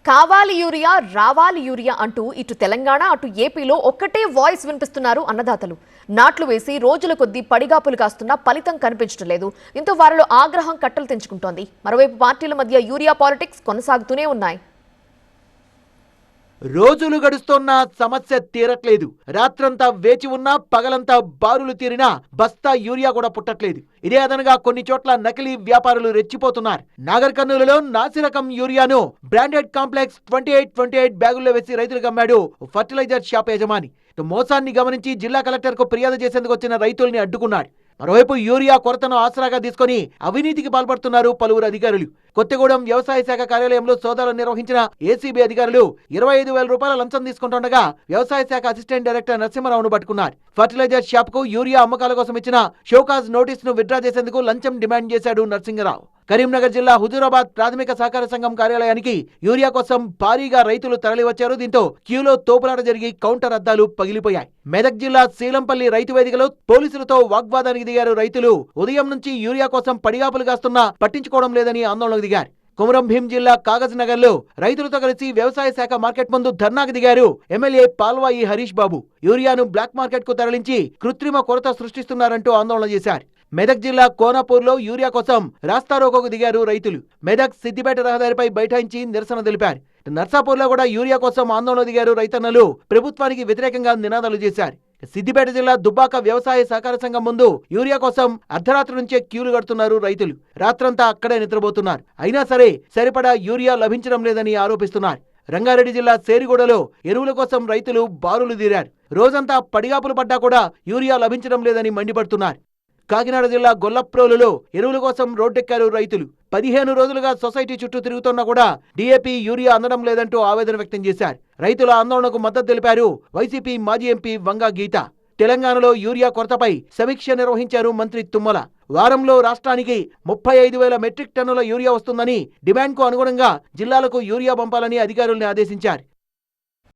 కావాలి యూరియా రావాలి యూరియా అంటూ ఇటు తెలంగాణ అటు ఏపీలో ఒక్కటే వాయిస్ వినిపిస్తున్నారు అన్నదాతలు. నాట్లు వేసి రోజుల కొద్దీ పడిగాపులు కాస్తున్నా ఫలితం కనిపించడం లేదు. దీంతో వారిలో ఆగ్రహం కట్టలు తెంచుకుంటోంది. మరోవైపు పార్టీల మధ్య యూరియా పాలిటిక్స్ కొనసాగుతూనే ఉన్నాయి. రోజులు గడుస్తున్న సమస్య తీరట్లేదు. రాత్రంతా వేచి ఉన్నా పగలంతా బారులు తీరినా బస్తా యూరియా కూడా పుట్టట్లేదు. ఇదే అదనగా కొన్ని చోట్ల నకిలీ వ్యాపారులు రెచ్చిపోతున్నారు. నాగర్ కర్నూలులో నాసిరకం యూరియాను బ్రాండెడ్ కాంప్లెక్స్ 28 బ్యాగుల్లో వేసి రైతులకు అమ్మాడు ఫర్టిలైజర్ షాప్ యజమాని. మోసాన్ని గమనించి జిల్లా కలెక్టర్ కు ఫిర్యాదు చేసేందుకు వచ్చిన రైతుల్ని అడ్డుకున్నాడు. మరోవైపు యూరియా కొరతను ఆసరాగా తీసుకుని అవినీతికి పాల్పడుతున్నారు పలువురు అధికారులు. కొత్తగూడెం వ్యవసాయ శాఖ కార్యాలయంలో సోదాలు నిర్వహించిన ఏసీబీ అధికారులు 25,000 రూపాయల లంచం తీసుకుంటుండగా వ్యవసాయ శాఖ అసిస్టెంట్ డైరెక్టర్ నరసింహరావును పట్టుకున్నారు. ఫర్టిలైజర్ షాప్ కు యూరియా అమ్మకాల కోసం ఇచ్చిన షోకాజ్ నోటీసును విత్డ్రా చేసేందుకు లంచం డిమాండ్ చేశాడు నరసింహరావు. కరీంనగర్ జిల్లా హుజూరాబాద్ ప్రాథమిక సహకార సంఘం కార్యాలయానికి యూరియా కోసం భారీగా రైతులు తరలివచ్చారు. దీంతో క్యూలో తోపులాట జరిగి కౌంటర్ అద్దాలు పగిలిపోయాయి. మెదక్ జిల్లా శీలంపల్లి రైతు వేదికలో పోలీసులతో వాగ్వాదానికి దిగారు రైతులు. ఉదయం నుంచి యూరియా కోసం పడిగాపులు కాస్తున్నా పట్టించుకోవడం లేదని ఆందోళనకు దిగారు. కొమరం భీం జిల్లా కాగజ్ నగర్ లో రైతులతో కలిసి వ్యవసాయ శాఖ మార్కెట్ ముందు ధర్నాకు దిగారు ఎమ్మెల్యే పాల్వాయి హరీష్ బాబు. యూరియాను బ్లాక్ మార్కెట్ కు తరలించి కృత్రిమ కొరత సృష్టిస్తున్నారంటూ ఆందోళన చేశారు. మెదక్ జిల్లా కోనాపూర్ లో యూరియా కోసం రాస్తారోకోకు దిగారు రైతులు. మెదక్ సిద్దిపేట రహదారిపై బైఠాయించి నిరసన తెలిపారు. నర్సాపూర్ లో కూడా యూరియా కోసం ఆందోళన దిగారు రైతన్నలు. ప్రభుత్వానికి వ్యతిరేకంగా నినాదాలు చేశారు. సిద్దిపేట జిల్లా దుబ్బాక వ్యవసాయ సహకార సంఘం ముందు యూరియా కోసం అర్ధరాత్రి నుంచే క్యూలు కడుతున్నారు రైతులు. రాత్రంతా అక్కడే నిద్రపోతున్నారు. అయినా సరే సరిపడా యూరియా లభించడం లేదని ఆరోపిస్తున్నారు. రంగారెడ్డి జిల్లా సేరిగూడలో ఎరువుల కోసం రైతులు బారులు తీరారు. రోజంతా పడిగాపులు పడ్డా కూడా యూరియా లభించడం లేదని మండిపడుతున్నారు. కాకినాడ జిల్లా గొల్లప్రోలులో ఎరువుల కోసం రోడ్డెక్కారు రైతులు. 15 రోజులుగా సొసైటీ చుట్టూ తిరుగుతున్నా కూడా డీఏపీ యూరియా అందడం లేదంటూ ఆవేదన వ్యక్తం చేశారు. రైతుల ఆందోళనకు మద్దతు తెలిపారు వైసీపీ మాజీ ఎంపీ వంగా గీత. తెలంగాణలో యూరియా కొరతపై సమీక్ష నిర్వహించారు మంత్రి తుమ్మల. వారంలో రాష్ట్రానికి 35,000 మెట్రిక్ టన్నుల యూరియా వస్తుందని, డిమాండ్కు అనుగుణంగా జిల్లాలకు యూరియా పంపాలని అధికారుల్ని ఆదేశించారు.